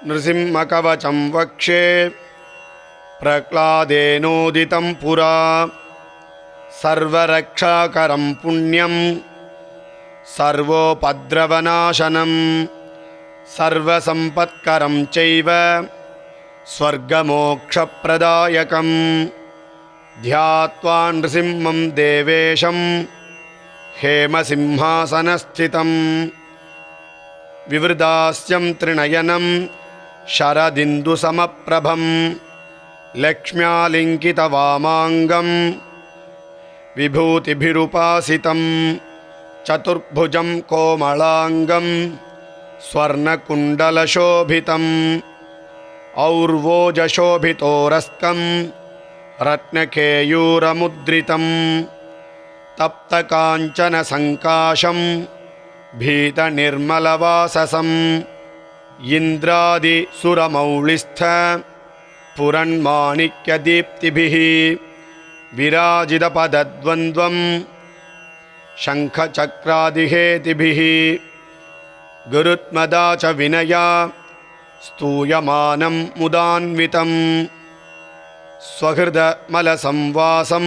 नृसिंहकवचं वक्षे प्रह्लादेनोदितं पुरा सर्वरक्षाकरं पुण्यं सर्वोपद्रवनाशनं सर्वसम्पत्करं चैव स्वर्गमोक्षप्रदायकं ध्यात्वा नृसिंहं देवेशं हेमसिंहासनस्थितं विवृदास्यं त्रिनयनं शरदिन्दुसमप्रभं लक्ष्म्यालिङ्कितवामाङ्गं विभूतिभिरुपासितं चतुर्भुजं कोमलाङ्गं स्वर्णकुण्डलशोभितं और्वोजशोभितोरस्कं रत्नकेयूरमुद्रितं तप्तकाञ्चनसङ्काशं भीतनिर्मलवाससं इन्द्रादिसुरमौलिस्थ पुरन्माणिक्यदीप्तिभिः विराजितपदद्वन्द्वं शङ्खचक्रादिहेतिभिः गुरुत्मदा च विनया स्तूयमानं मुदान्वितं स्वहृदमलसंवासं